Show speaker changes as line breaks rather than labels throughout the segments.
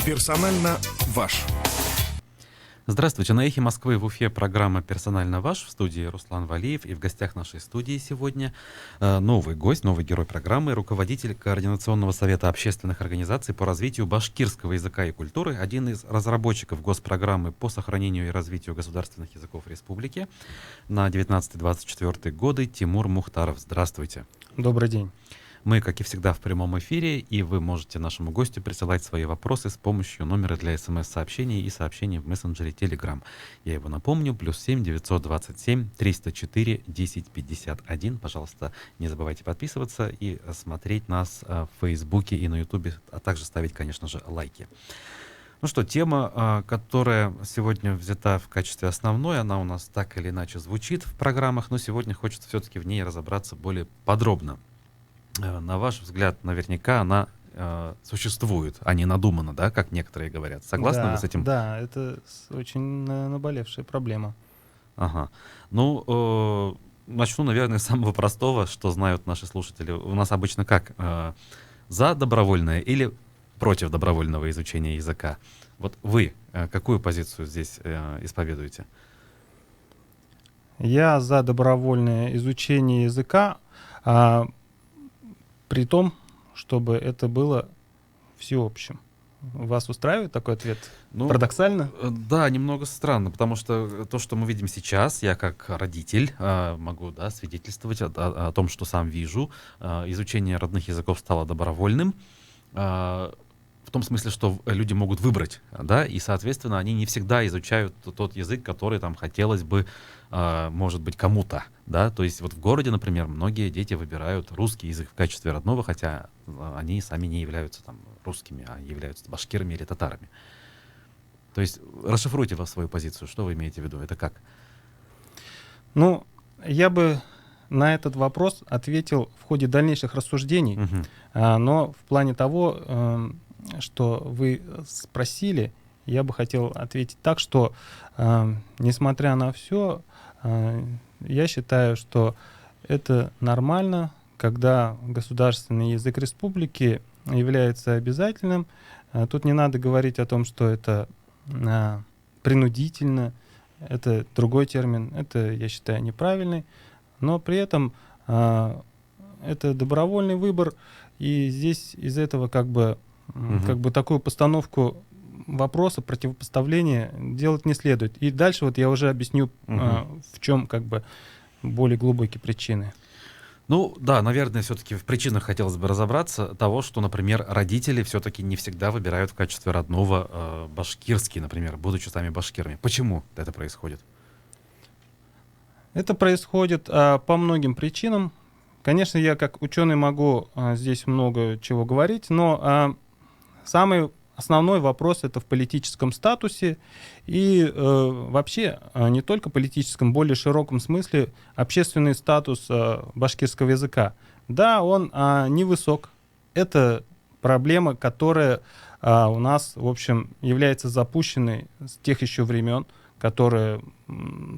Персонально ваш.
Здравствуйте. На «Эхе Москвы» в Уфе программа «Персонально ваш». В студии Руслан Валиев. И в гостях нашей студии сегодня новый гость, новый герой программы, руководитель Координационного совета общественных организаций по развитию башкирского языка и культуры, один из разработчиков госпрограммы по сохранению и развитию государственных языков республики на 19-24 годы Тимур Мухтаров. Здравствуйте.
Добрый день.
Мы, как и всегда, в прямом эфире, и вы можете нашему гостю присылать свои вопросы с помощью номера для СМС-сообщений и сообщений в мессенджере Telegram. Я его напомню, +7 927 304 1051. Пожалуйста, не забывайте подписываться и смотреть нас в Фейсбуке и на Ютубе, а также ставить, конечно же, лайки. Ну что, тема, которая сегодня взята в качестве основной, она у нас так или иначе звучит в программах, но сегодня хочется все-таки в ней разобраться более подробно. На ваш взгляд, наверняка она существует, а не надумана, да, как некоторые говорят. Согласны вы с этим?
Да, это очень наболевшая проблема.
Ага. Ну, начну, наверное, с самого простого, что знают наши слушатели. У нас обычно как? За добровольное или против добровольного изучения языка? Вот вы какую позицию здесь исповедуете?
Я за добровольное изучение языка, при том, чтобы это было всеобщим. Вас устраивает такой ответ?
Ну,
парадоксально?
Да, немного странно, потому что то, что мы видим сейчас, я как родитель могу свидетельствовать о том, что сам вижу. Изучение родных языков стало добровольным, в том смысле, что люди могут выбрать, да, и, соответственно, они не всегда изучают тот язык, который там хотелось бы, может быть, кому-то, да, то есть вот в городе, например, многие дети выбирают русский язык в качестве родного, хотя они сами не являются там русскими, а являются башкирами или татарами. То есть расшифруйте вас свою позицию, что вы имеете в виду, это как?
Ну, я бы на этот вопрос ответил в ходе дальнейших рассуждений, но в плане того, что вы спросили, я бы хотел ответить так, что, несмотря на все, я считаю, что это нормально, когда государственный язык республики является обязательным. Тут не надо говорить о том, что это принудительно, это другой термин, это, я считаю, неправильный, но при этом это добровольный выбор, и здесь из этого как бы такую постановку вопроса, противопоставления делать не следует. И дальше вот я уже объясню, в чем как бы более глубокие причины.
Ну да, наверное, все-таки в причинах хотелось бы разобраться того, что, например, родители все-таки не всегда выбирают в качестве родного башкирский, например, будучи сами башкирами. Почему это происходит?
Это происходит по многим причинам. Конечно, я как ученый могу здесь много чего говорить, но самый основной вопрос — это в политическом статусе и вообще не только политическом, более широком смысле общественный статус башкирского языка. Да, он невысок. Это проблема, которая у нас, в общем, является запущенной с тех еще времен, которые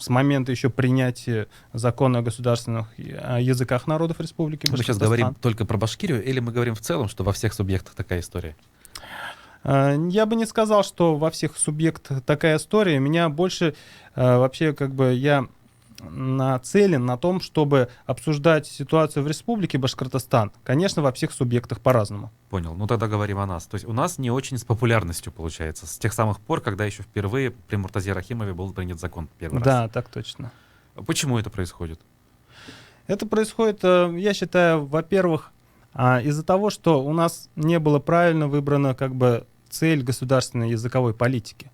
с момента еще принятия закона о государственных языках народов Республики Башкортостан.
Мы сейчас говорим только про Башкирию, или мы говорим в целом, что во всех субъектах такая история?
Я бы не сказал, что во всех субъектах такая история. Меня больше вообще как бы я нацелен на том, чтобы обсуждать ситуацию в Республике Башкортостан. Конечно, во всех субъектах по-разному.
Понял. Ну тогда говорим о нас. То есть у нас не очень с популярностью получается. С тех самых пор, когда еще впервые при Муртазе Рахимове был принят закон первый раз.
Да, так точно.
Почему это происходит?
Это происходит, я считаю, во-первых, из-за того, что у нас не было правильно выбрана как бы цель государственной языковой политики.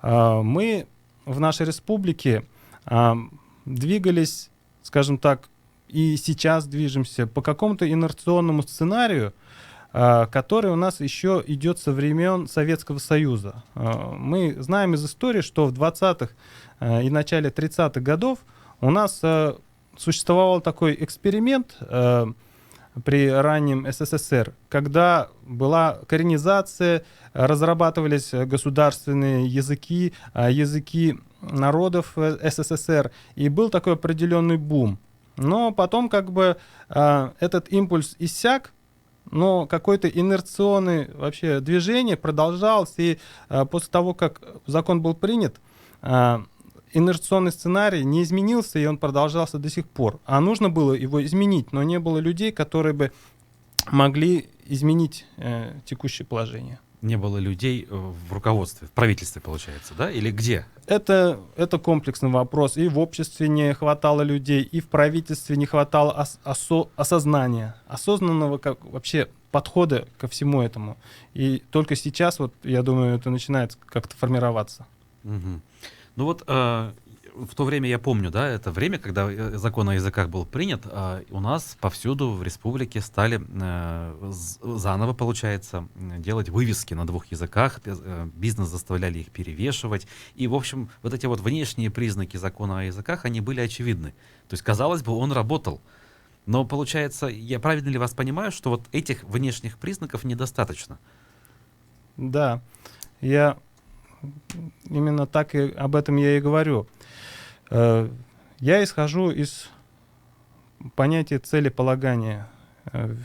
Мы в нашей республике двигались, скажем так, и сейчас движемся по какому-то инерционному сценарию, который у нас еще идет со времен Советского Союза. Мы знаем из истории, что в 20-х и начале 30-х годов у нас существовал такой эксперимент при раннем СССР, когда была коренизация, разрабатывались государственные языки, языки народов СССР, и был такой определенный бум. Но потом как бы этот импульс иссяк, но какое-то инерционное вообще движение продолжалось, и после того, как закон был принят, инерционный сценарий не изменился, и он продолжался до сих пор. А нужно было его изменить, но не было людей, которые бы могли изменить текущее положение.
Не было людей в руководстве, в правительстве, получается, да? Или где?
Это комплексный вопрос. И в обществе не хватало людей, и в правительстве не хватало осознания, осознанного как вообще подхода ко всему этому. И только сейчас, вот, я думаю, это начинает как-то формироваться.
Мгм. Ну вот в то время я помню, да, это время, когда закон о языках был принят, у нас повсюду в республике стали заново, получается, делать вывески на двух языках, бизнес заставляли их перевешивать, и, в общем, вот эти вот внешние признаки закона о языках, они были очевидны. То есть, казалось бы, он работал. Но, получается, я правильно ли вас понимаю, что вот этих внешних признаков недостаточно?
Да, я именно так и об этом я и говорю. Я исхожу из понятия целеполагания. В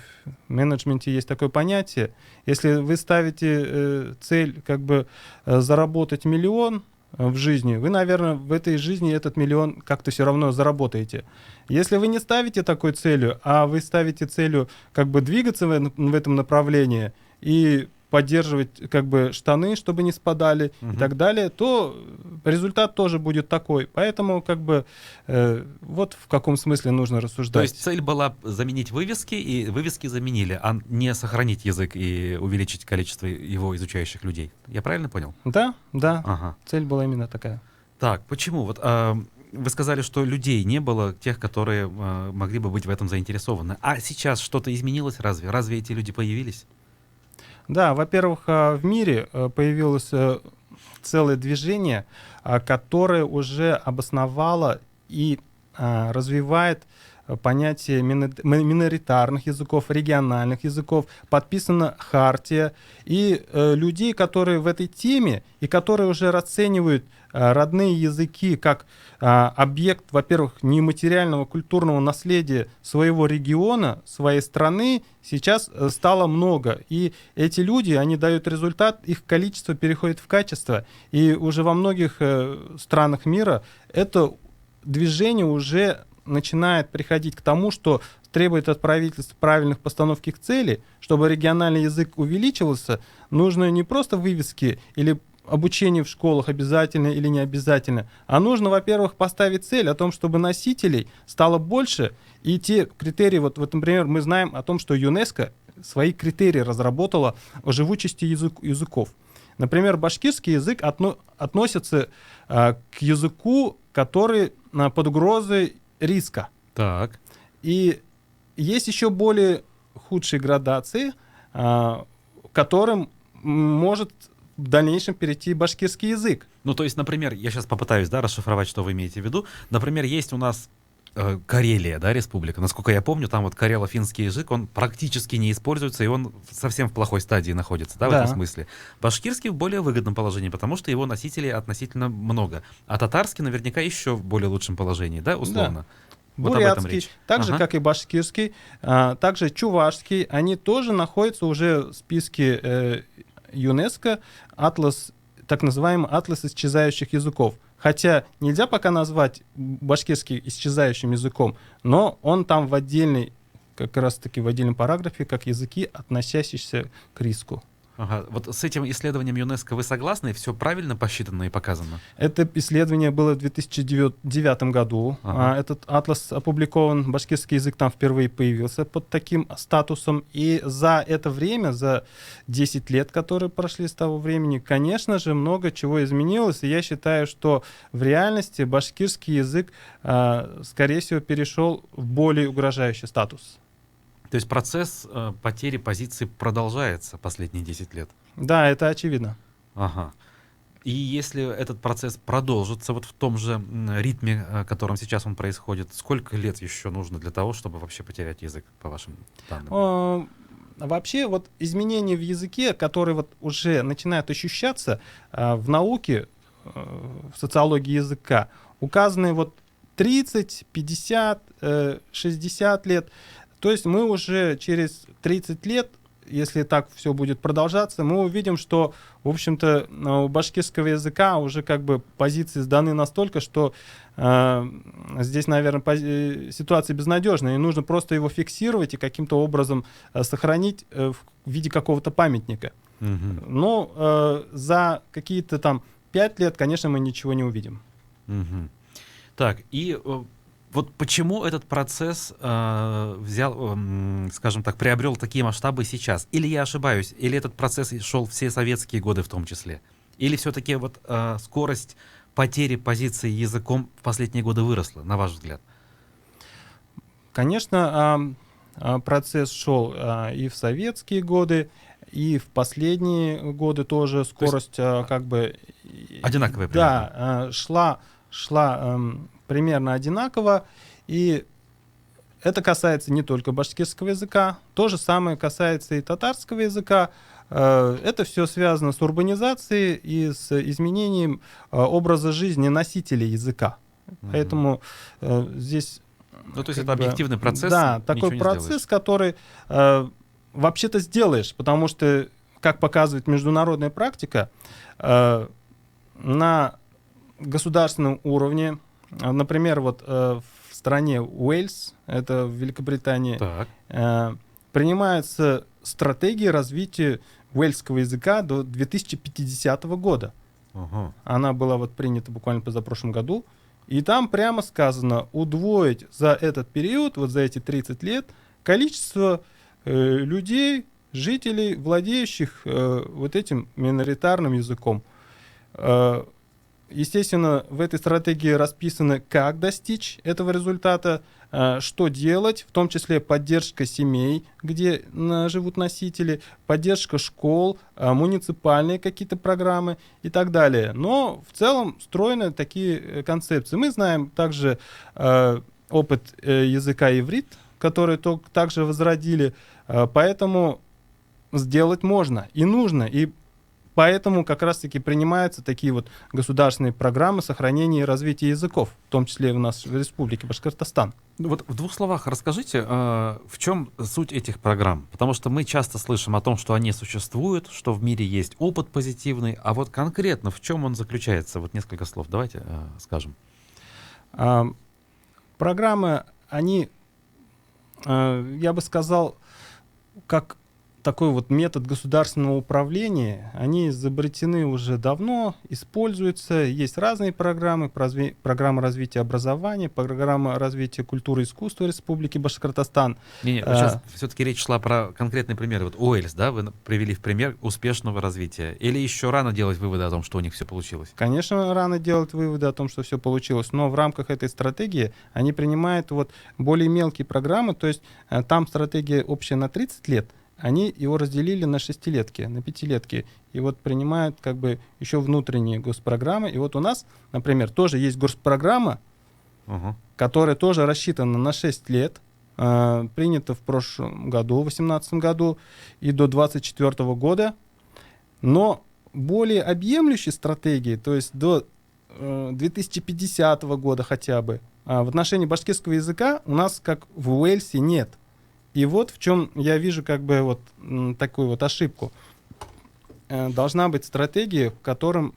менеджменте есть такое понятие. Если вы ставите цель как бы заработать миллион в жизни, вы, наверное, в этой жизни этот миллион как-то все равно заработаете. Если вы не ставите такой целью, а вы ставите целью как бы двигаться в этом направлении и поддерживать как бы штаны, чтобы не спадали и так далее, то результат тоже будет такой. Поэтому как бы вот в каком смысле нужно рассуждать.
То есть цель была заменить вывески, и вывески заменили, а не сохранить язык и увеличить количество его изучающих людей. Я правильно понял?
Да, да.
Ага.
Цель была именно такая.
Так, почему? Вот вы сказали, что людей не было, тех, которые могли бы быть в этом заинтересованы. А сейчас что-то изменилось разве? Разве эти люди появились?
Да, во-первых, в мире появилось целое движение, которое уже обосновало и развивает понятие миноритарных языков, региональных языков, подписана хартия, и людей, которые в этой теме, и которые уже расценивают родные языки как объект, во-первых, нематериального культурного наследия своего региона, своей страны, сейчас стало много. И эти люди, они дают результат, их количество переходит в качество. И уже во многих странах мира это движение уже начинает приходить к тому, что требует от правительства правильных постановки к цели. Чтобы региональный язык увеличивался, нужно не просто вывески или обучение в школах обязательно или не обязательно, а нужно, во-первых, поставить цель о том, чтобы носителей стало больше, и те критерии, вот, например, мы знаем о том, что ЮНЕСКО свои критерии разработала о живучести языков. Например, башкирский язык относится к языку, который под угрозой риска.
Так.
И есть еще более худшие градации, которым может в дальнейшем перейти башкирский язык.
Ну, то есть, например, я сейчас попытаюсь, да, расшифровать, что вы имеете в виду. Например, есть у нас Карелия, да, республика. Насколько я помню, там вот карело-финский язык, он практически не используется, и он совсем в плохой стадии находится, да, в этом смысле. Башкирский в более выгодном положении, потому что его носителей относительно много. А татарский наверняка еще в более лучшем положении, да, условно.
Да.
Вот
Бурятский, так же, как и башкирский, также чувашский, они тоже находятся уже в списке ЮНЕСКО, атлас, так называемый атлас исчезающих языков. Хотя нельзя пока назвать башкирский исчезающим языком, но он там в отдельной, как раз-таки в отдельном параграфе, как языки, относящиеся к риску.
Ага. Вот с этим исследованием ЮНЕСКО вы согласны? Все правильно посчитано и показано?
Это исследование было в 2009 году. Этот атлас опубликован, башкирский язык там впервые появился под таким статусом. И за это время, за 10 лет, которые прошли с того времени, конечно же, много чего изменилось. И я считаю, что в реальности башкирский язык, скорее всего, перешел в более угрожающий статус.
То есть процесс потери позиций продолжается последние 10 лет?
Да, это очевидно.
Ага. И если этот процесс продолжится вот в том же ритме, в котором сейчас он происходит, сколько лет еще нужно для того, чтобы вообще потерять язык, по вашим данным?
Вообще, вот изменения в языке, которые вот уже начинают ощущаться в науке, в социологии языка, указаны вот 30, 50, 60 лет. То есть мы уже через 30 лет, если так все будет продолжаться, мы увидим, что, в общем-то, у башкирского языка уже как бы позиции сданы настолько, что здесь, наверное, ситуация безнадежная, и нужно просто его фиксировать и каким-то образом сохранить в виде какого-то памятника. Но за какие-то там 5 лет, конечно, мы ничего не увидим.
Так, и вот почему этот процесс скажем так, приобрел такие масштабы сейчас? Или я ошибаюсь? Или этот процесс шел все советские годы в том числе? Или все-таки вот скорость потери позиции языком в последние годы выросла, на ваш взгляд?
Конечно, процесс шел и в советские годы, и в последние годы тоже скорость как бы...
Одинаковая примерно.
Да, шла примерно одинаково, и это касается не только башкирского языка, то же самое касается и татарского языка. Это все связано с урбанизацией и с изменением образа жизни носителей языка. Поэтому здесь...
Ну, то есть это объективный процесс?
Да, такой процесс, который вообще-то сделаешь, потому что, как показывает международная практика, на государственном уровне, например, вот в стране Уэльс, это в Великобритании, принимаются стратегии развития уэльского языка до 2050 года. Она была вот принята буквально позапрошлом году. И там прямо сказано удвоить за этот период, вот за эти 30 лет, количество людей, жителей, владеющих вот этим миноритарным языком. Естественно, в этой стратегии расписано, как достичь этого результата, что делать, в том числе поддержка семей, где живут носители, поддержка школ, муниципальные какие-то программы и так далее. Но в целом встроены такие концепции. Мы знаем также опыт языка иврит, который также возродили, поэтому сделать можно и нужно, и поэтому как раз-таки принимаются такие вот государственные программы сохранения и развития языков, в том числе у нас в Республике Башкортостан.
Вот в 2 словах расскажите, в чем суть этих программ? Потому что мы часто слышим о том, что они существуют, что в мире есть опыт позитивный, а вот конкретно в чем он заключается? Вот несколько слов давайте скажем.
Программы, они, я бы сказал, как такой вот метод государственного управления, они изобретены уже давно, используются. Есть разные программы, программа развития образования, программа развития культуры и искусства Республики Башкортостан.
Сейчас все-таки речь шла про конкретный пример. Вот Уэльс, да, вы привели в пример успешного развития. Или еще рано делать выводы о том, что у них все получилось?
Конечно, рано делать выводы о том, что все получилось, но в рамках этой стратегии они принимают вот более мелкие программы, то есть там стратегия общая на 30 лет, они его разделили на 6-летки, на 5-летки. И вот принимают как бы еще внутренние госпрограммы. И вот у нас, например, тоже есть госпрограмма, которая тоже рассчитана на 6 лет, принята в прошлом году, в 2018 году и до 2024 года. Но более объемлющей стратегии, то есть до 2050 года хотя бы, в отношении башкирского языка у нас, как в Уэльсе, нет. И вот в чем я вижу как бы вот такую вот ошибку. Должна быть стратегия, в котором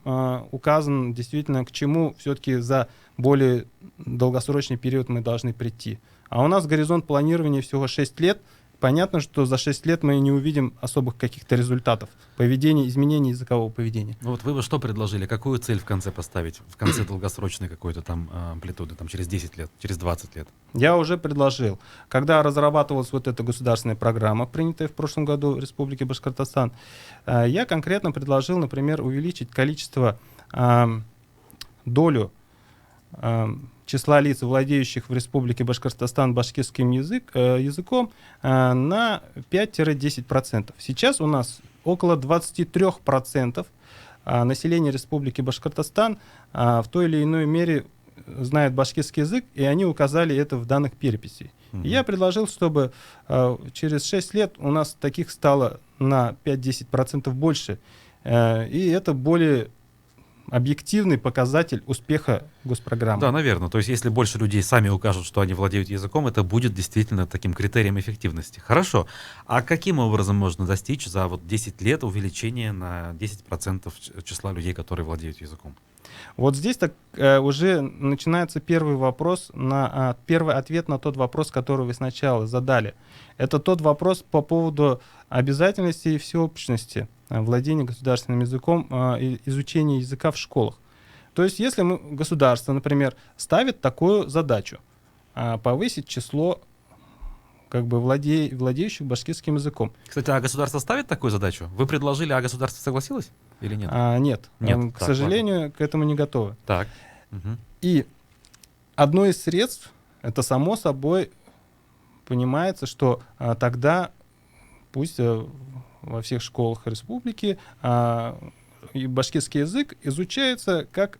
указано действительно, к чему все-таки за более долгосрочный период мы должны прийти. А у нас горизонт планирования всего 6 лет. Понятно, что за 6 лет мы не увидим особых каких-то результатов поведения, изменений языкового поведения.
Ну вот вы бы что предложили? Какую цель в конце поставить? В конце долгосрочной какой-то там амплитуды, там через 10 лет, через 20 лет?
Я уже предложил. Когда разрабатывалась вот эта государственная программа, принятая в прошлом году в Республике Башкортостан, я конкретно предложил, например, увеличить количество, долю числа лиц, владеющих в Республике Башкортостан башкирским языком, на 5-10%. Сейчас у нас около 23% населения Республики Башкортостан в той или иной мере знает башкирский язык, и они указали это в данных переписи. И я предложил, чтобы через 6 лет у нас таких стало на 5-10% больше. И это более объективный показатель успеха госпрограммы.
Да, наверное. То есть, если больше людей сами укажут, что они владеют языком, это будет действительно таким критерием эффективности. Хорошо. А каким образом можно достичь за вот 10 лет увеличения на 10% числа людей, которые владеют языком?
Вот здесь так уже начинается первый вопрос, первый ответ на тот вопрос, который вы сначала задали. Это тот вопрос по поводу обязательности и всеобщности владения государственным языком, изучения языка в школах. То есть если государство, например, ставит такую задачу, повысить число владеющих башкирским языком.
Кстати, а государство ставит такую задачу? Вы предложили, а государство согласилось или нет?
Нет.
Нет.
К сожалению, к этому не готовы.
Так. Угу.
И одно из средств, это само собой понимается, что тогда пусть во всех школах республики и башкирский язык изучается как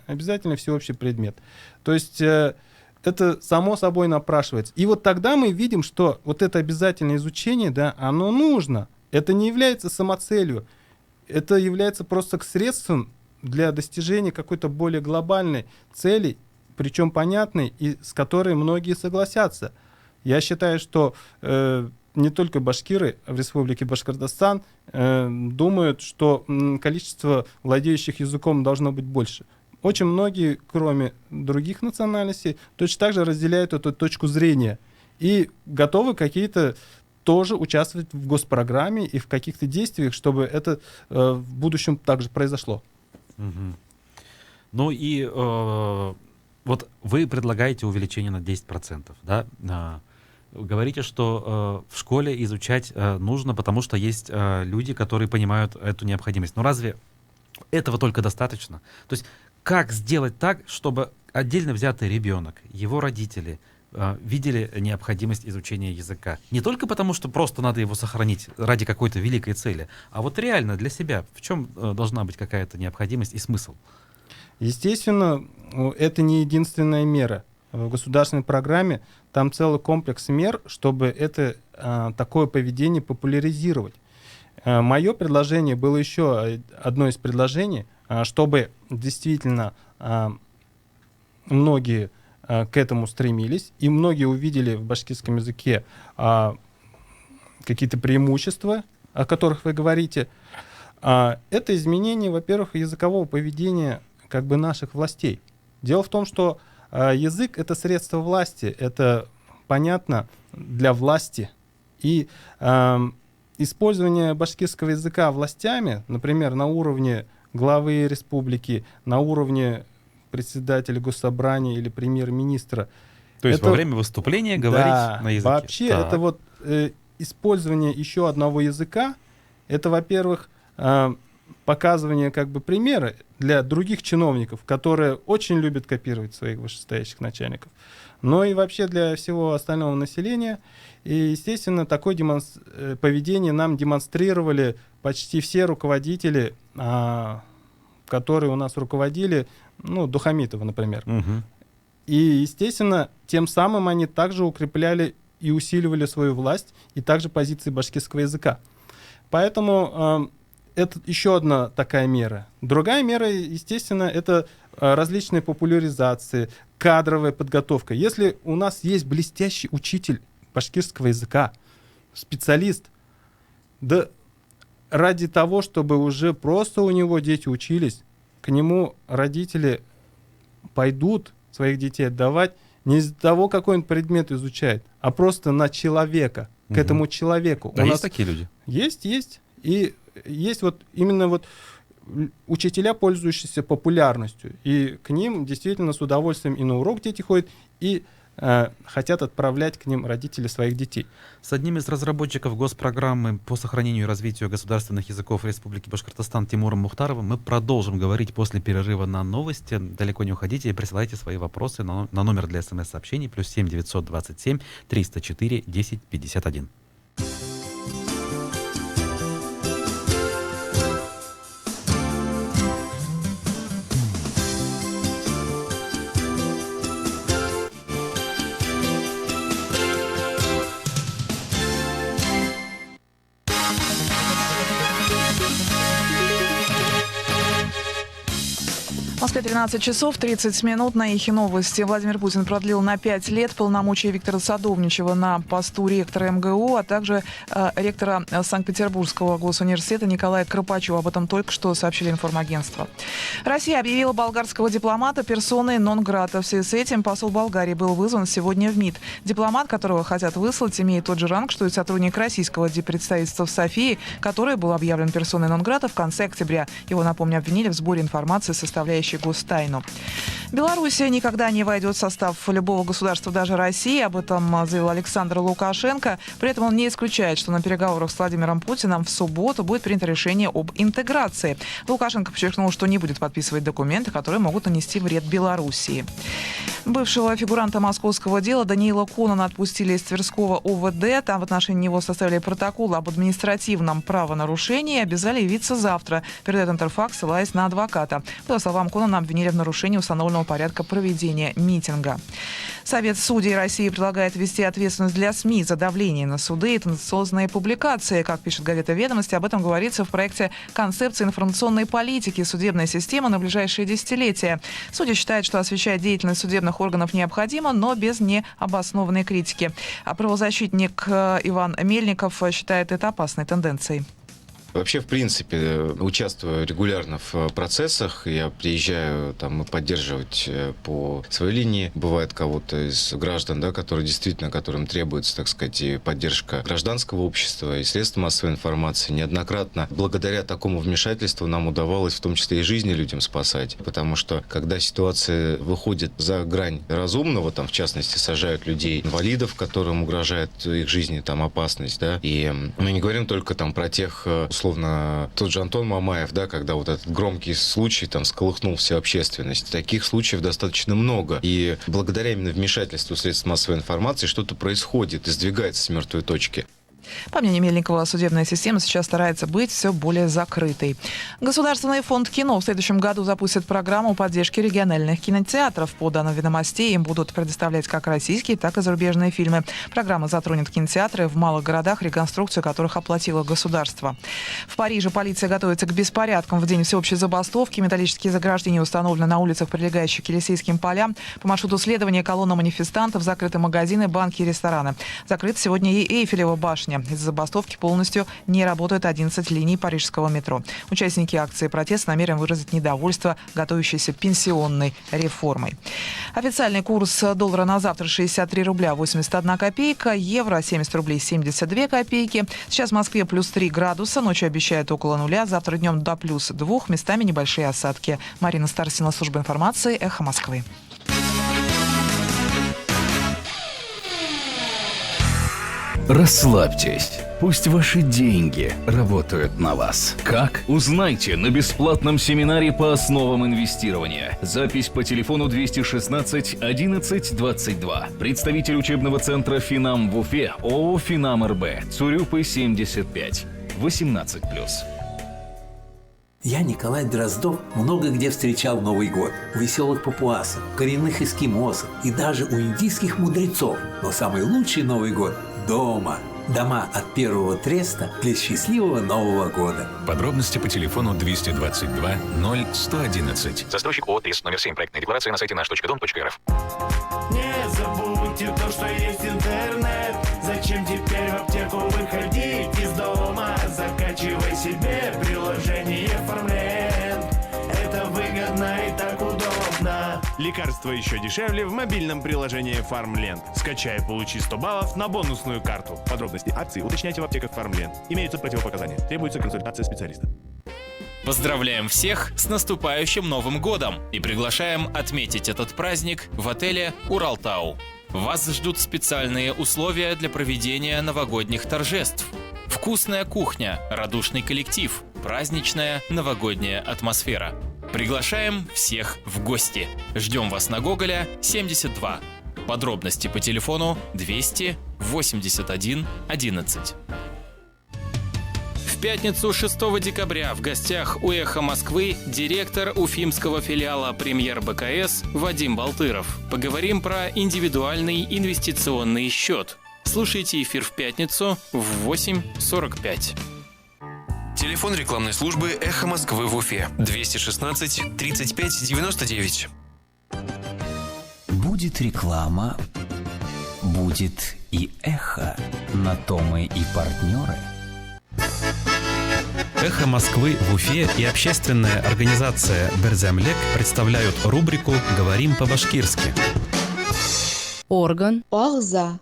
обязательно всеобщий предмет. То есть это само собой напрашивается. И вот тогда мы видим, что вот это обязательное изучение, да, оно нужно. Это не является самоцелью. Это является просто средством для достижения какой-то более глобальной цели, причем понятной, и с которой многие согласятся. Я считаю, что не только башкиры в Республике Башкортостан думают, что количество владеющих языком должно быть больше. Очень многие, кроме других национальностей, точно так же разделяют эту точку зрения и готовы какие-то тоже участвовать в госпрограмме и в каких-то действиях, чтобы это в будущем также произошло.
Угу. Ну и вот вы предлагаете увеличение на 10%, да? Говорите, что в школе изучать нужно, потому что есть люди, которые понимают эту необходимость. Но разве этого только достаточно? То есть как сделать так, чтобы отдельно взятый ребенок, его родители видели необходимость изучения языка? Не только потому, что просто надо его сохранить ради какой-то великой цели, а вот реально для себя. В чем должна быть какая-то необходимость и смысл?
Естественно, это не единственная мера. В государственной программе там целый комплекс мер, чтобы это такое поведение популяризировать. Мое предложение было еще одно из предложений, чтобы действительно многие к этому стремились, и многие увидели в башкирском языке какие-то преимущества, о которых вы говорите. Это изменение, во-первых, языкового поведения наших властей. Дело в том, что язык — это средство власти, это понятно для власти. И использование башкирского языка властями, например, на уровне главы республики, на уровне председателя госсобрания или премьер-министра.
То есть во время выступления говорить на языке?
Вообще, это вот использование еще одного языка, это, во-первых, показывание примера для других чиновников, которые очень любят копировать своих вышестоящих начальников, но и вообще для всего остального населения. И, естественно, такое поведение нам демонстрировали почти все руководители, которые у нас руководили, до Хамитова, например.
Угу.
И, естественно, тем самым они также укрепляли и усиливали свою власть и также позиции башкирского языка. Поэтому это еще одна такая мера. Другая мера, естественно, это различные популяризации, кадровая подготовка. Если у нас есть блестящий учитель башкирского языка, специалист, да ради того, чтобы уже просто у него дети учились, к нему родители пойдут своих детей отдавать не из-за того, какой он предмет изучает, а просто на человека, к этому человеку.
А есть такие люди?
Есть. И есть именно учителя, пользующиеся популярностью. И к ним действительно с удовольствием и на урок дети ходят, и хотят отправлять к ним родители своих детей.
С одним из разработчиков госпрограммы по сохранению и развитию государственных языков Республики Башкортостан Тимуром Мухтаровым мы продолжим говорить после перерыва на новости. Далеко не уходите и присылайте свои вопросы на номер для смс-сообщений +7 927 304 10 51.
Москве 13 часов 30 минут. На Эхе новости. Владимир Путин продлил на 5 лет полномочия Виктора Садовничева на посту ректора МГУ, а также ректора Санкт-Петербургского госуниверситета Николая Кропачева. Об этом только что сообщили информагентства. Россия объявила болгарского дипломата персоной нон-грата. В связи с этим посол Болгарии был вызван сегодня в МИД. Дипломат, которого хотят выслать, имеет тот же ранг, что и сотрудник российского диппредставительства в Софии, который был объявлен персоной нон-грата в конце октября. Его, напомню, обвинили в сборе информации, составляющей гостайну. Белоруссия никогда не войдет в состав любого государства, даже России. Об этом заявил Александр Лукашенко. При этом он не исключает, что на переговорах с Владимиром Путиным в субботу будет принято решение об интеграции. Лукашенко подчеркнул, что не будет подписывать документы, которые могут нанести вред Белоруссии. Бывшего фигуранта московского дела Даниила Конона отпустили из Тверского ОВД. Там в отношении него составили протокол об административном правонарушении и обязали явиться завтра, передает Интерфакс, ссылаясь на адвоката. По словам Конона, обвинили в нарушении установленного порядка проведения митинга. Совет судей России предлагает ввести ответственность для СМИ за давление на суды и тенденциозные публикации. Как пишет газета «Ведомости», об этом говорится в проекте «Концепция информационной политики. Судебная система на ближайшие десятилетия». Судьи считают, что освещать деятельность судебных органов необходимо, но без необоснованной критики. А правозащитник Иван Мельников считает это опасной тенденцией.
Вообще, в принципе, участвую регулярно в процессах. Я приезжаю там поддерживать по своей линии. Бывает кого-то из граждан, да, которым требуется, так сказать, и поддержка гражданского общества, и средств массовой информации. Неоднократно благодаря такому вмешательству нам удавалось в том числе и жизни людям спасать. Потому что, когда ситуация выходит за грань разумного, там, в частности, сажают людей, инвалидов, которым угрожает их жизни там опасность, да, и мы не говорим только там про тех, условно, тот же Антон Мамаев, да, когда вот этот громкий случай там всколыхнул всю общественность. Таких случаев достаточно много. И благодаря именно вмешательству средств массовой информации что-то происходит и сдвигается с мертвой точки.
По мнению Мельникова, судебная система сейчас старается быть все более закрытой. Государственный фонд кино в следующем году запустит программу поддержки региональных кинотеатров. По данным «Ведомостей», им будут предоставлять как российские, так и зарубежные фильмы. Программа затронет кинотеатры в малых городах, реконструкцию которых оплатило государство. В Париже полиция готовится к беспорядкам в день всеобщей забастовки. Металлические заграждения установлены на улицах, прилегающих к Елисейским полям. По маршруту следования колонна манифестантов, закрыты магазины, банки и рестораны. Закрыта сегодня и Эйфелева башня. Из-за забастовки полностью не работают 11 линий парижского метро. Участники акции протеста намерены выразить недовольство готовящейся пенсионной реформой. Официальный курс доллара на завтра 63 рубля 81 копейка, евро 70 рублей 72 копейки. Сейчас в Москве плюс 3 градуса, ночью обещают около нуля, завтра днем до плюс 2, местами небольшие осадки. Марина Старсина, служба информации, Эхо Москвы.
Расслабьтесь. Пусть ваши деньги работают на вас. Как? Узнайте на бесплатном семинаре по основам инвестирования. Запись по телефону 216 11 22. Представитель учебного центра «Финам» в Уфе, ООО «Финам РБ», Цурюпы 75. 18+.
Я, Николай Дроздов, много где встречал Новый год. У веселых папуасов, коренных эскимосов и даже у индийских мудрецов. Но самый лучший Новый год – дома. Дома от первого треста для счастливого Нового года.
Подробности по телефону 222 0111. Застройщик ООО «Трест», номер 7, проектная декларация на сайте наш.дом.рф.
Не забудьте то, что есть интернет. Зачем теперь в аптеку выходить из дома? Закачивай себе приложение «Фармленд». Это выгодно и так удобно.
Лекарства еще дешевле в мобильном приложении «Фармленд». Скачай, получи 100 баллов на бонусную карту. Подробности акции уточняйте в аптеках «Фармленд». Имеются противопоказания. Требуется консультация специалиста.
Поздравляем всех с наступающим Новым годом и приглашаем отметить этот праздник в отеле «Уралтау». Вас ждут специальные условия для проведения новогодних торжеств. Вкусная кухня, радушный коллектив, праздничная новогодняя атмосфера. Приглашаем всех в гости. Ждем вас на Гоголя, 72. Подробности по телефону 281 11. В пятницу 6 декабря в гостях у «Эхо Москвы» директор уфимского филиала «Премьер БКС» Вадим Балтыров. Поговорим про индивидуальный инвестиционный счет. Слушайте эфир в пятницу в 8:45.
Телефон рекламной службы «Эхо Москвы» в Уфе. 216 35 99.
Будет реклама, будет и эхо. На то мы и партнеры.
«Эхо Москвы» в Уфе и общественная организация «Берзямлек» представляют рубрику «Говорим по-башкирски».
Орган.
Ағза.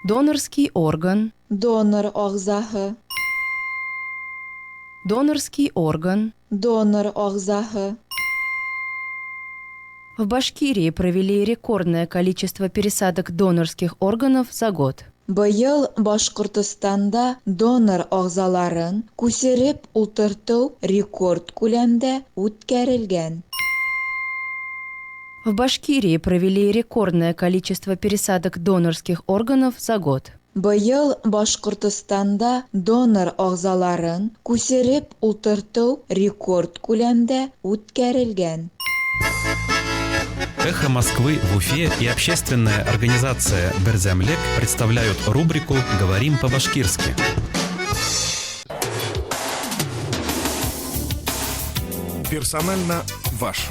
Донорский орган.
Донор ағзаһы.
Донорский орган.
Донор ағзаһы.
В Башкирии провели рекордное количество пересадок донорских органов за год.
Быйыл Башкортостанда донор ағзаларын күсереп ултырту рекорд күләмдә үткәрелгән.
В Башкирии провели рекордное количество пересадок донорских органов за год.
Быйыл Башкортостанда донор ағзаларын күсереп ултырту рекорд күләмдә үткәрелгән.
«Эхо Москвы» в Уфе и общественная организация «Берзямлек» представляют рубрику «Говорим по-башкирски».
Персонально ваш.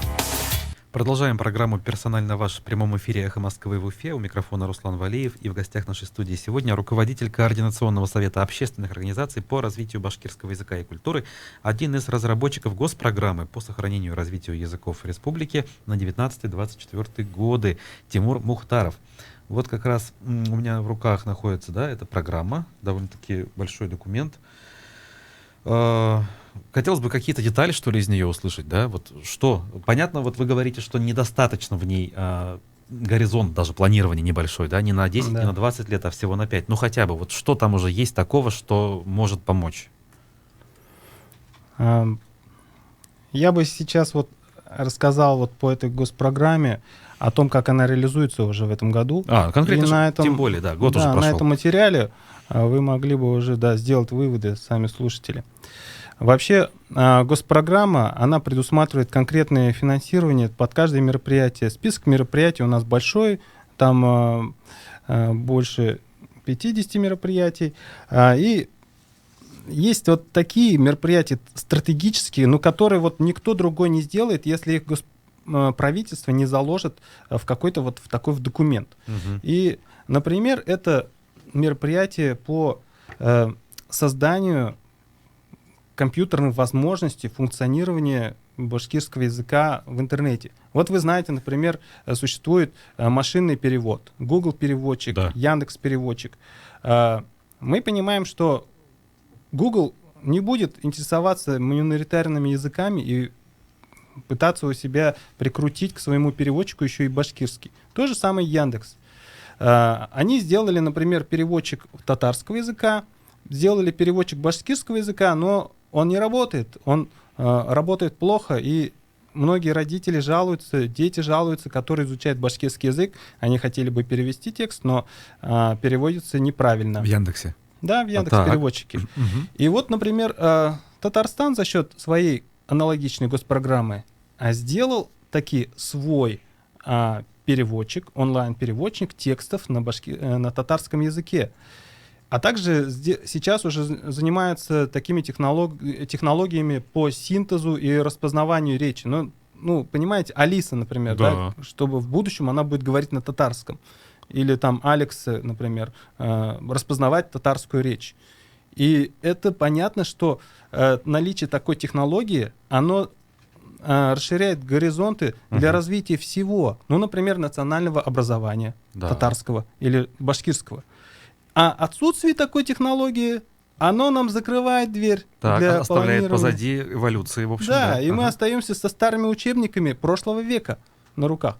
Продолжаем программу «Персонально ваш» в прямом эфире «Эхо Москвы» в Уфе. У микрофона Руслан Валеев. И в гостях нашей студии сегодня руководитель Координационного совета общественных организаций по развитию башкирского языка и культуры, один из разработчиков госпрограммы по сохранению и развитию языков республики на 19-24 годы Тимур Мухтаров. Вот как раз у меня в руках находится, да, эта программа, довольно-таки большой документ. Хотелось бы какие-то детали, что ли, из нее услышать, да? Вот что? Понятно, вот вы говорите, что недостаточно в ней горизонт даже планирования небольшой, да? Не на 10,
Да.
не на 20 лет, а всего на 5. Ну хотя бы, вот что там уже есть такого, что может помочь?
Я бы сейчас вот рассказал вот по этой госпрограмме о том, как она реализуется уже в этом году.
Конкретно,
И на этом,
тем более, да, год уже
на
прошел.
этом материале вы могли бы уже, да, сделать выводы, сами слушатели. Вообще, госпрограмма, она предусматривает конкретное финансирование под каждое мероприятие. Список мероприятий у нас большой, там больше 50 мероприятий. И есть вот такие мероприятия стратегические, но которые вот никто другой не сделает, если их правительство не заложит в какой-то вот в такой документ. И, например, это мероприятие по созданию компьютерных возможностей функционирования башкирского языка в интернете. Вот вы знаете, например, существует машинный перевод, Google переводчик,
Да.
Яндекс переводчик. Мы понимаем, что Google не будет интересоваться миноритарными языками и пытаться у себя прикрутить к своему переводчику еще и башкирский. То же самое Яндекс. Они сделали, например, переводчик татарского языка, сделали переводчик башкирского языка, но он не работает, он работает плохо, и многие родители жалуются, дети жалуются, которые изучают башкирский язык, они хотели бы перевести текст, но переводится неправильно.
В Яндексе?
Да, в Яндекс.Переводчике. И вот, например, Татарстан за счет своей аналогичной госпрограммы сделал таки свой переводчик, онлайн-переводчик текстов на татарском языке. А также сейчас уже занимаются такими технологиями по синтезу и распознаванию речи. Ну, понимаете, Алиса, например, да, чтобы в будущем она будет говорить на татарском. Или там Алекс, например, распознавать татарскую речь. И это понятно, что наличие такой технологии, оно расширяет горизонты для развития всего. Ну, например, национального образования татарского или башкирского. А отсутствие такой технологии, оно нам закрывает дверь для
оставляет
планирования.
позади эволюции, в общем.
Да, и мы остаемся со старыми учебниками прошлого века на руках.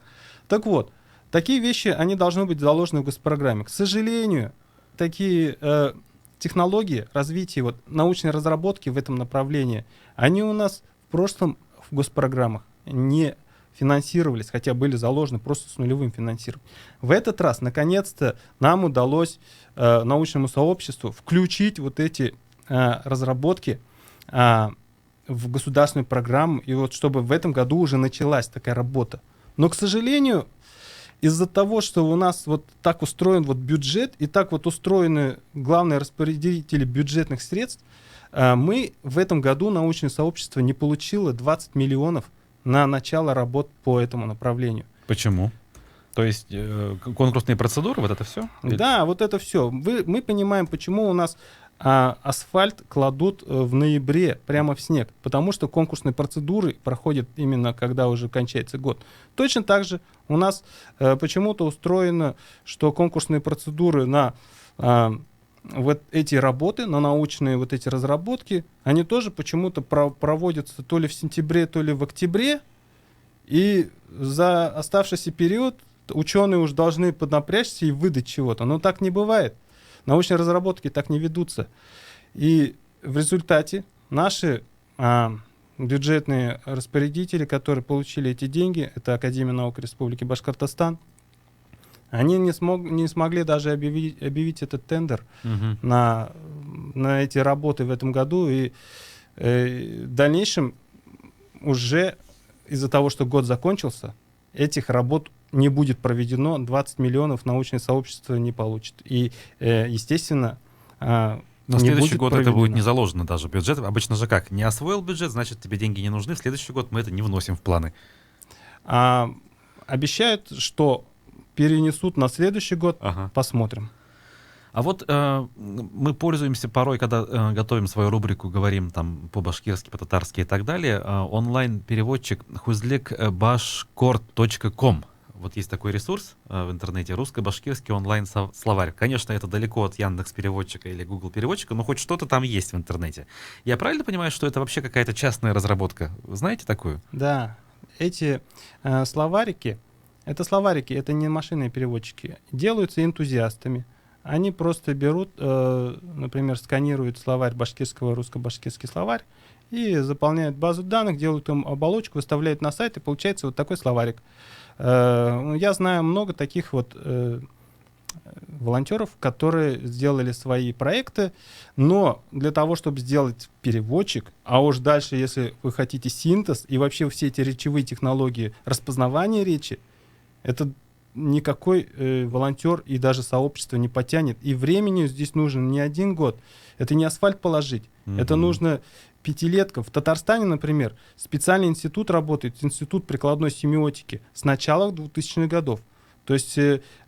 Так вот, такие вещи, они должны быть заложены в госпрограмме. К сожалению, такие технологии развития, вот, научной разработки в этом направлении, они у нас в прошлом в госпрограммах не финансировались, хотя были заложены просто с нулевым финансированием. В этот раз, наконец-то, нам удалось научному сообществу включить вот эти разработки в государственную программу, и вот чтобы в этом году уже началась такая работа. Но, к сожалению, из-за того, что у нас вот так устроен вот бюджет и так вот устроены главные распорядители бюджетных средств, мы в этом году научное сообщество не получило 20 миллионов на начало работ по этому направлению.
Почему? То есть конкурсные процедуры, вот это все?
Да, вот это все. Мы понимаем, почему у нас асфальт кладут в ноябре прямо в снег, потому что конкурсные процедуры проходят именно когда уже кончается год. Точно так же у нас почему-то устроено, что конкурсные процедуры на вот эти работы, на научные вот эти разработки, они тоже почему-то проводятся то ли в сентябре, то ли в октябре, и за оставшийся период ученые уж должны поднапрячься и выдать чего-то. Но так не бывает. Научные разработки так не ведутся. И в результате наши бюджетные распорядители, которые получили эти деньги, это Академия наук Республики Башкортостан, они не смогли даже объявить этот тендер на эти работы в этом году. И в дальнейшем уже из-за того, что год закончился, этих работ не будет проведено, 20 миллионов научное сообщество не получит. И, естественно,
но следующий год проведено. Это будет не заложено даже в бюджет. Обычно же как? Не освоил бюджет, значит, тебе деньги не нужны. В следующий год мы это не вносим в планы.
Обещают, что перенесут на следующий год. Посмотрим.
А вот мы пользуемся порой, когда готовим свою рубрику, говорим там по-башкирски, по-татарски и так далее, онлайн-переводчик huzlekbashkort.com. Вот есть такой ресурс в интернете, русско-башкирский онлайн-словарь. Конечно, это далеко от Яндекс.Переводчика или Google переводчика, но хоть что-то там есть в интернете. Я правильно понимаю, что это вообще какая-то частная разработка? Вы знаете такую?
Да, эти словарики, это не машинные переводчики, делаются энтузиастами. Они просто берут, например, сканируют словарь башкирского, русско-башкирский словарь и заполняют базу данных, делают им оболочку, выставляют на сайт, и получается вот такой словарик. Я знаю много таких вот волонтеров, которые сделали свои проекты, но для того, чтобы сделать переводчик, а уж дальше, если вы хотите синтез и вообще все эти речевые технологии распознавания речи, это никакой волонтер и даже сообщество не потянет. И времени здесь нужен не 1 год. Это не асфальт положить. Это нужно пятилетка. В Татарстане, например, специальный институт работает, институт прикладной семиотики с начала 2000-х годов. То есть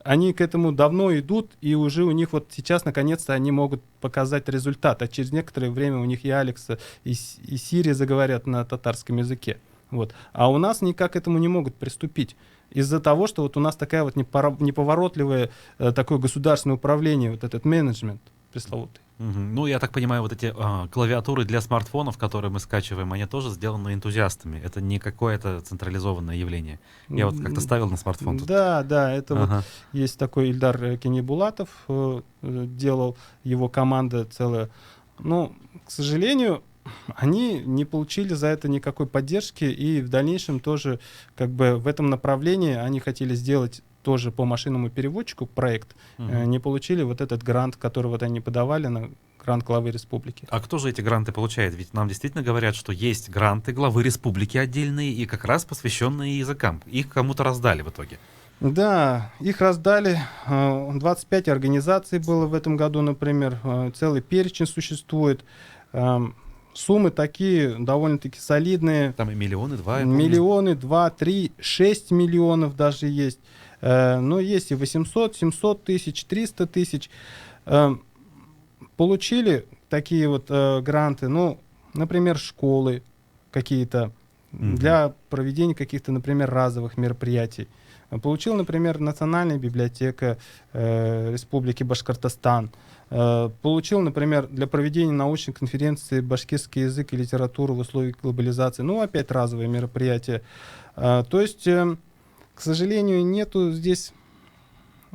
они к этому давно идут, и уже у них вот сейчас, наконец-то, они могут показать результат. А через некоторое время у них и Алекс, и Сири заговорят на татарском языке. Вот. А у нас никак к этому не могут приступить. Из-за того, что вот у нас такая вот неповоротливое такое государственное управление, вот этот менеджмент пресловутый.
Ну, я так понимаю, вот эти клавиатуры для смартфонов, которые мы скачиваем, они тоже сделаны энтузиастами. Это не какое-то централизованное явление. Я вот как-то ставил на смартфон.
Да, это вот есть такой Ильдар Кенебулатов, делал его команда целая. Но, к сожалению, они не получили за это никакой поддержки, и в дальнейшем тоже как бы в этом направлении они хотели сделать тоже по машинному переводчику проект, не получили вот этот грант, который вот они подавали на грант главы республики.
А кто же эти гранты получает? Ведь нам действительно говорят, что есть гранты главы республики отдельные и как раз посвященные языкам. Их кому-то раздали в итоге.
Да, их раздали. 25 организаций было в этом году, например. Целый перечень существует. Суммы такие довольно-таки солидные.
Там и миллионы, 2.
Миллионы, 2, 3, 6 миллионов даже есть. Но есть и 800, 700 тысяч, 300 тысяч. Получили такие вот гранты, ну, например, школы какие-то для проведения каких-то, например, разовых мероприятий. Получил, например, Национальная библиотека Республики Башкортостан. Получил, например, для проведения научной конференции «Башкирский язык и литература в условиях глобализации». Ну, опять разовые мероприятия. То есть, к сожалению, нету здесь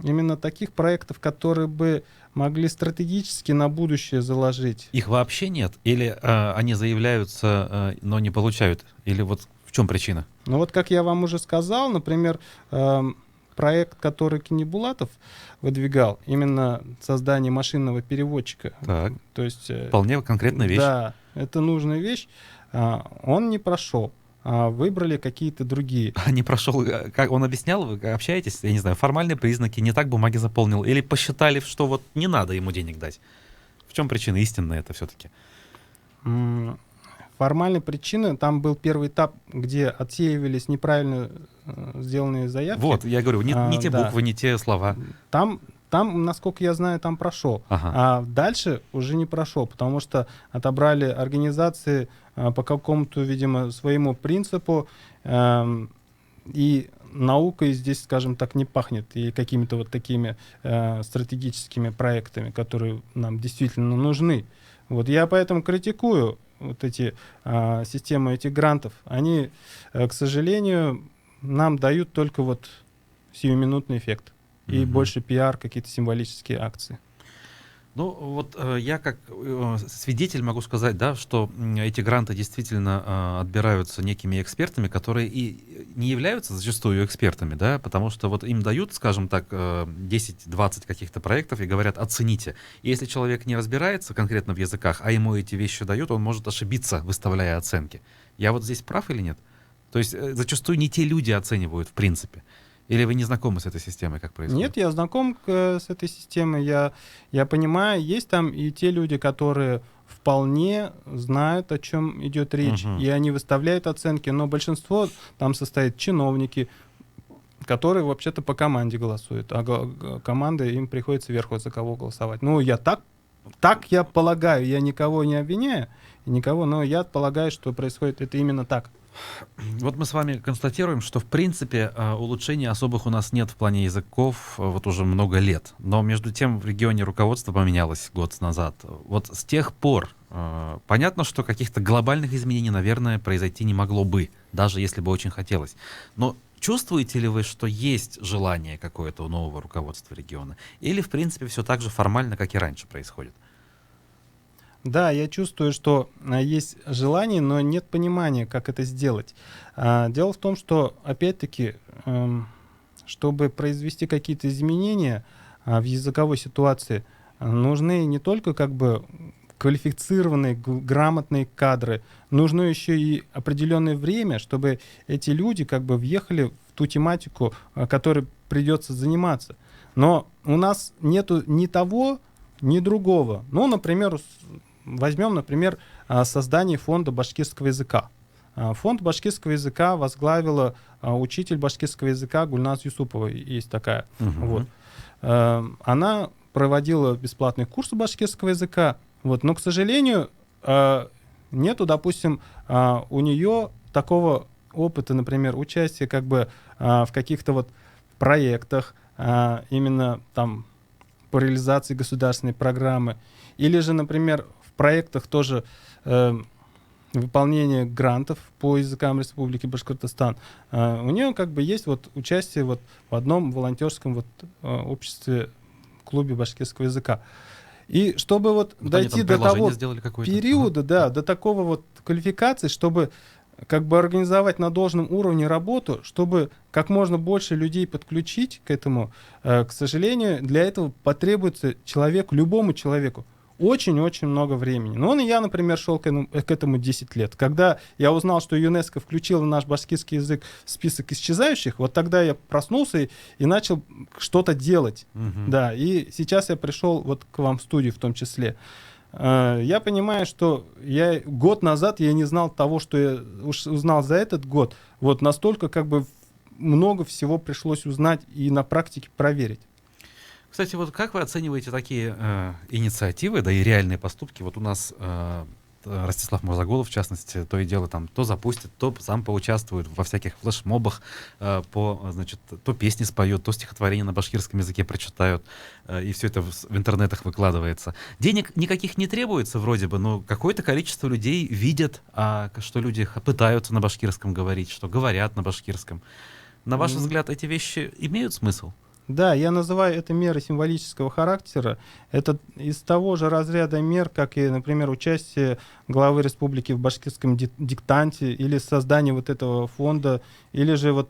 именно таких проектов, которые бы могли стратегически на будущее заложить.
Их вообще нет? Или они заявляются, но не получают? Или вот в чем причина?
Ну вот, как я вам уже сказал, например, проект, который Кенебулатов выдвигал, именно создание машинного переводчика.
Так.
То есть,
вполне конкретная вещь.
Да, это нужная вещь. Он не прошел. выбрали какие-то другие.
А не прошел, как он объяснял, вы общаетесь, я не знаю, формальные признаки, не так бумаги заполнил, или посчитали, что вот не надо ему денег дать? В чем причина истинная это все-таки?
Формальные причины, там был первый этап, где отсеивались неправильно сделанные заявки.
Вот, я говорю, не те буквы, не те слова.
Там, насколько я знаю, там прошел.
Ага.
А дальше уже не прошел, потому что отобрали организации по какому-то, видимо, своему принципу, и наукой здесь, скажем так, не пахнет, и какими-то вот такими стратегическими проектами, которые нам действительно нужны. Вот я поэтому критикую вот эти системы этих грантов. Они, к сожалению, нам дают только вот сиюминутный эффект и больше пиар, какие-то символические акции.
Ну, вот я как свидетель могу сказать, да, что эти гранты действительно отбираются некими экспертами, которые и не являются зачастую экспертами, да, потому что вот им дают, скажем так, 10-20 каких-то проектов и говорят, оцените. И если человек не разбирается конкретно в языках, а ему эти вещи дают, он может ошибиться, выставляя оценки. Я вот здесь прав или нет? То есть зачастую не те люди оценивают в принципе. Или вы не знакомы с этой системой, как происходит?
Нет, я знаком с этой системой. Я понимаю, есть там и те люди, которые вполне знают, о чем идет речь, и они выставляют оценки, но большинство там состоит чиновники, которые вообще-то по команде голосуют, а команда им приходится вверху за кого голосовать. Ну, я так я полагаю, я никого не обвиняю, но я полагаю, что происходит это именно так.
Вот мы с вами констатируем, что в принципе улучшений особых у нас нет в плане языков вот уже много лет. Но между тем в регионе руководство поменялось год назад. Вот с тех пор понятно, что каких-то глобальных изменений, наверное, произойти не могло бы, даже если бы очень хотелось. Но чувствуете ли вы, что есть желание какое-то у нового руководства региона? Или в принципе все так же формально, как и раньше происходит?
Да, я чувствую, что есть желание, но нет понимания, как это сделать. Дело в том, что, опять-таки, чтобы произвести какие-то изменения в языковой ситуации, нужны не только как бы квалифицированные, грамотные кадры, нужно еще и определенное время, чтобы эти люди как бы въехали в ту тематику, которой придется заниматься. Но у нас нету ни того, ни другого. Ну, например, возьмем, например, создание фонда башкирского языка. Фонд башкирского языка возглавила учитель башкирского языка Гульназ Юсупова, есть такая. Вот. Она проводила бесплатные курсы башкирского языка, вот, но, к сожалению, нету, допустим, у нее такого опыта, например, участия как бы в каких-то вот проектах, именно там по реализации государственной программы, или же, например, в проектах тоже выполнения грантов по языкам Республики Башкортостан. У нее как бы есть вот участие вот в одном волонтерском вот обществе, клубе башкирского языка. И чтобы вот дойти до того периода, да, до такого вот квалификации, чтобы как бы организовать на должном уровне работу, чтобы как можно больше людей подключить к этому, к сожалению, для этого потребуется любому человеку очень-очень много времени. Ну, я, например, шел к этому 10 лет. Когда я узнал, что ЮНЕСКО включила наш башкирский язык в список исчезающих, вот тогда я проснулся и начал что-то делать. Да, и сейчас я пришел вот к вам в студию в том числе. Я понимаю, что год назад я не знал того, что я узнал за этот год. Вот настолько как бы много всего пришлось узнать и на практике проверить.
Кстати, вот как вы оцениваете такие инициативы, да и реальные поступки? Вот у нас Ростислав Мурзаголов, в частности, то и дело там то запустит, то сам поучаствует во всяких флешмобах, то песни споет, то стихотворение на башкирском языке прочитают, и все это в интернетах выкладывается. Денег никаких не требуется вроде бы, но какое-то количество людей видят, что люди пытаются на башкирском говорить, что говорят на башкирском. На ваш взгляд, эти вещи имеют смысл?
Да, я называю это меры символического характера. Это из того же разряда мер, как и, например, участие главы республики в башкирском диктанте, или создание вот этого фонда, или же вот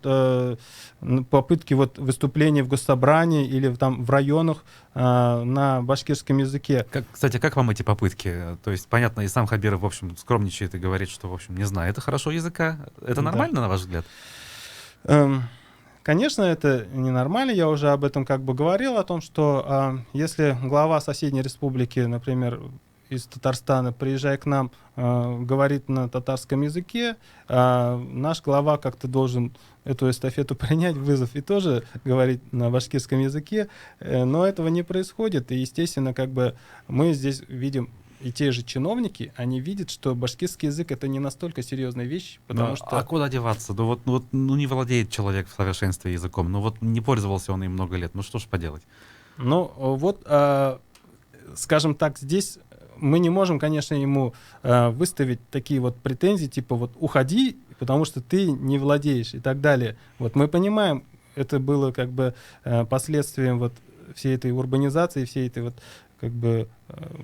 попытки вот выступления в госсобрании или там в районах на башкирском языке.
Кстати, как вам эти попытки? То есть, понятно, и сам Хабиров, в общем, скромничает и говорит, что, в общем, не знает хорошо языка. Это нормально, на ваш взгляд?
Конечно, это ненормально. Я уже об этом как бы говорил, о том, что если глава соседней республики, например, из Татарстана, приезжая к нам, говорит на татарском языке, наш глава как-то должен эту эстафету принять, вызов, и тоже говорить на башкирском языке. Но этого не происходит. И, естественно, как бы мы здесь видим, и те же чиновники, они видят, что башкирский язык — это не настолько серьезная вещь, потому что...
А куда деваться? Ну, не владеет человек в совершенстве языком, ну вот не пользовался он им много лет, ну что ж поделать?
Ну вот, скажем так, здесь мы не можем, конечно, ему выставить такие вот претензии, типа вот уходи, потому что ты не владеешь и так далее. Вот мы понимаем, это было как бы последствием вот всей этой урбанизации, всей этой вот как бы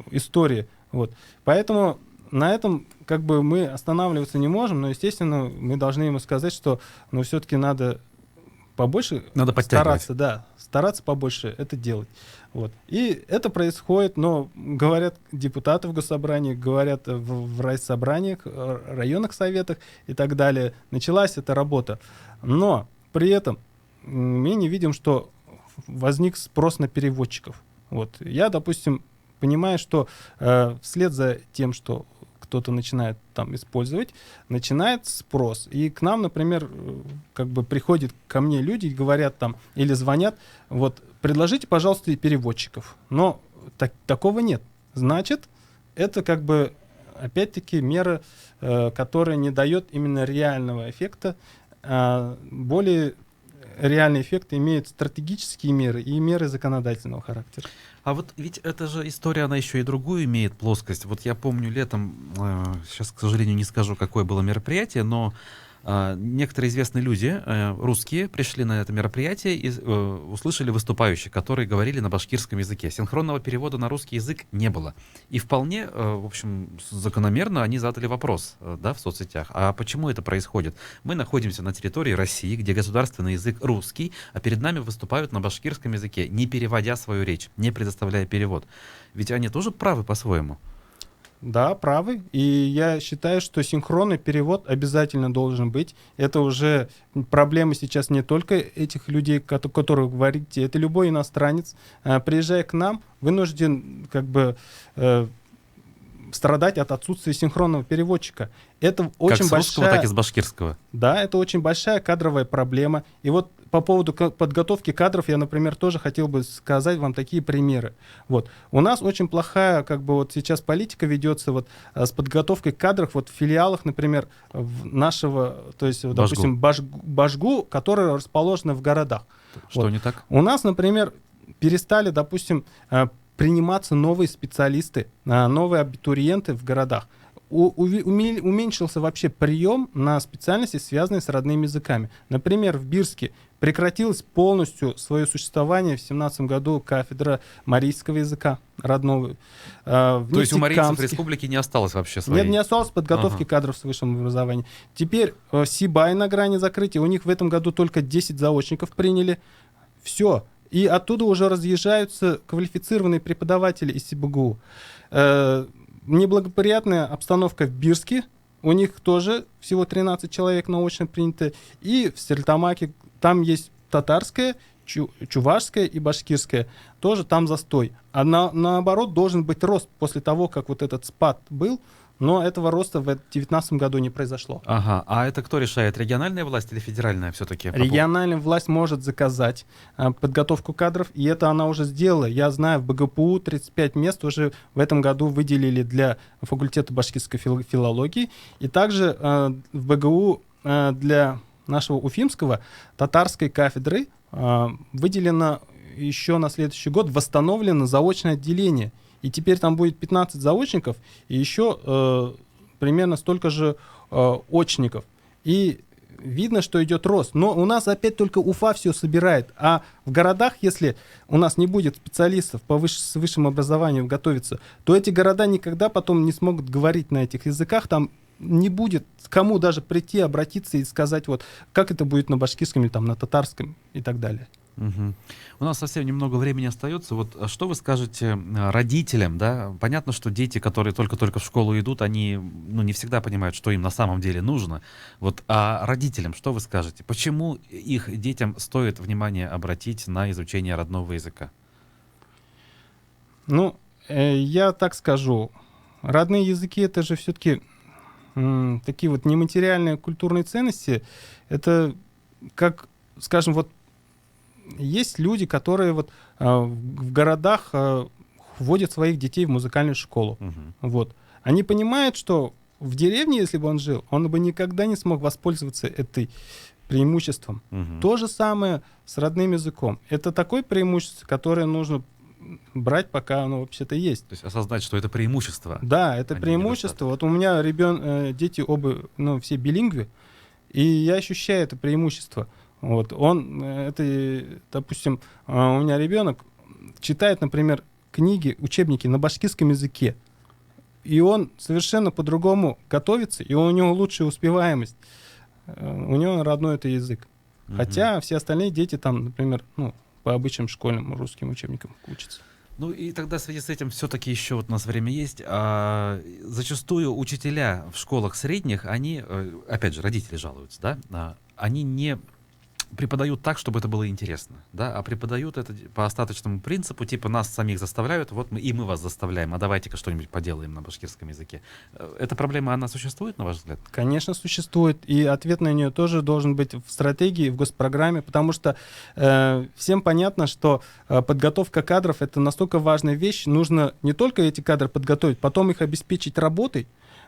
истории. Вот. Поэтому на этом как бы мы останавливаться не можем, но, естественно, мы должны ему сказать, что ну, все-таки надо побольше стараться побольше это делать. Вот. И это происходит, но говорят депутаты в госсобрании, говорят в райсобраниях, районных советах и так далее. Началась эта работа. Но при этом мы не видим, что возник спрос на переводчиков. Вот. Я, допустим, понимаю, что вслед за тем, что кто-то начинает там использовать, начинает спрос. И к нам, например, как бы приходят ко мне люди и говорят там, или звонят, вот, предложите, пожалуйста, переводчиков. Но такого нет. Значит, это как бы, опять-таки, мера, которая не дает именно реального эффекта. Более реальный эффект имеют стратегические меры и меры законодательного характера.
А вот ведь эта же история, она еще и другую имеет плоскость. Вот я помню летом, сейчас, к сожалению, не скажу, какое было мероприятие, но некоторые известные люди, русские, пришли на это мероприятие и услышали выступающих, которые говорили на башкирском языке. Синхронного перевода на русский язык не было. И вполне, в общем, закономерно они задали вопрос, да, в соцсетях. А почему это происходит? Мы находимся на территории России, где государственный язык русский, а перед нами выступают на башкирском языке, не переводя свою речь, не предоставляя перевод. Ведь они тоже правы по-своему.
Да, правы. И я считаю, что синхронный перевод обязательно должен быть. Это уже проблема сейчас не только этих людей, которые говорите, это любой иностранец, приезжая к нам, вынужден как бы страдать от отсутствия синхронного переводчика. Это очень
как с русского,
большая...
так и с башкирского.
Да, это очень большая кадровая проблема. И вот по поводу подготовки кадров я, например, тоже хотел бы сказать вам такие примеры. Вот. У нас очень плохая, как бы вот сейчас политика ведется вот с подготовкой кадров вот в филиалах, например, нашего, то есть, допустим, Башгу, которая расположена в городах.
Что вот. Не так?
У нас, например, перестали, допустим, приниматься новые специалисты, новые абитуриенты в городах. Уменьшился вообще прием на специальности, связанные с родными языками. Например, в Бирске прекратилось полностью свое существование в 2017 году кафедра марийского языка родного.
То есть у марийцев республики не осталось вообще своей?
Нет, не осталось подготовки кадров с высшим образованием. Теперь Сибай на грани закрытия. У них в этом году только 10 заочников приняли. Все. И оттуда уже разъезжаются квалифицированные преподаватели из СибГУ. Неблагоприятная обстановка в Бирске. У них тоже всего 13 человек научно принято. И в Стерлитамаке там есть татарская, чувашская и башкирская. Тоже там застой. А наоборот должен быть рост после того, как вот этот спад был. Но этого роста в 2019 году не произошло.
Ага. А это кто решает? Региональная власть или федеральная все-таки?
Региональная власть может заказать подготовку кадров, и это она уже сделала. Я знаю, в БГПУ 35 мест уже в этом году выделили для факультета башкирской филологии. И также в БГУ для нашего уфимского татарской кафедры выделено еще на следующий год, восстановлено заочное отделение. И теперь там будет 15 заочников и еще примерно столько же очников. И видно, что идет рост. Но у нас опять только Уфа все собирает. А в городах, если у нас не будет специалистов с высшим образованием готовиться, то эти города никогда потом не смогут говорить на этих языках. Там не будет кому даже прийти, обратиться и сказать, вот, как это будет на башкирском или там, на татарском и так далее.
Мгм. У нас совсем немного времени остается. Вот что вы скажете родителям, да? Понятно, что дети, которые только-только в школу идут, они, ну, не всегда понимают, что им на самом деле нужно. Вот, а родителям что вы скажете? Почему их детям стоит внимание обратить на изучение родного языка?
Ну, я так скажу. Родные языки — это же все-таки такие вот нематериальные культурные ценности. Это как, скажем, вот есть люди, которые вот в городах вводят своих детей в музыкальную школу. Вот. Они понимают, что в деревне, если бы он жил, он бы никогда не смог воспользоваться этой преимуществом. То же самое с родным языком. Это такое преимущество, которое нужно брать, пока оно вообще-то есть.
То есть осознать, что это преимущество.
Да, это преимущество. Вот у меня дети оба, ну, все билингвы, и я ощущаю это преимущество. Вот, допустим, у меня ребенок читает, например, книги, учебники на башкирском языке, и он совершенно по-другому готовится, и у него лучшая успеваемость. У него родной это язык. Хотя все остальные дети там, например, ну, по обычным школьным русским учебникам учатся.
Ну и тогда в связи с этим все-таки еще вот у нас время есть. Зачастую учителя в школах средних, они, опять же, родители жалуются, да, они не преподают так, чтобы это было интересно, да, а преподают это по остаточному принципу, типа нас самих заставляют, вот мы вас заставляем, а давайте-ка что-нибудь поделаем на башкирском языке. Эта проблема, она существует, на ваш взгляд?
Конечно, существует, и ответ на нее тоже должен быть в стратегии, в госпрограмме, потому что всем понятно, что подготовка кадров — это настолько важная вещь, нужно не только эти кадры подготовить, потом их обеспечить работой,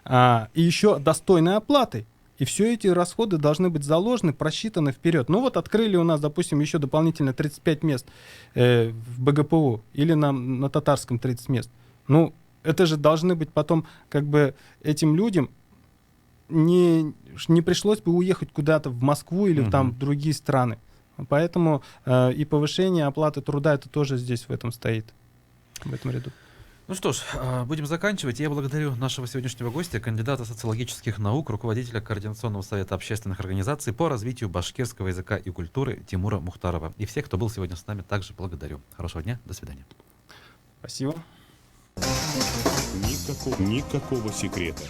и еще достойной оплатой. И все эти расходы должны быть заложены, просчитаны вперед. Ну вот открыли у нас, допустим, еще дополнительно 35 мест в БГПУ или на татарском 30 мест. Ну, это же должны быть потом, как бы, этим людям не пришлось бы уехать куда-то в Москву или там в другие страны. Поэтому и повышение оплаты труда, это тоже здесь в этом стоит, в этом ряду.
Ну что ж, будем заканчивать. Я благодарю нашего сегодняшнего гостя, кандидата социологических наук, руководителя Координационного совета общественных организаций по развитию башкирского языка и культуры Тимура Мухтарова. И всех, кто был сегодня с нами, также благодарю. Хорошего дня, до свидания.
Спасибо.
Никакого секрета.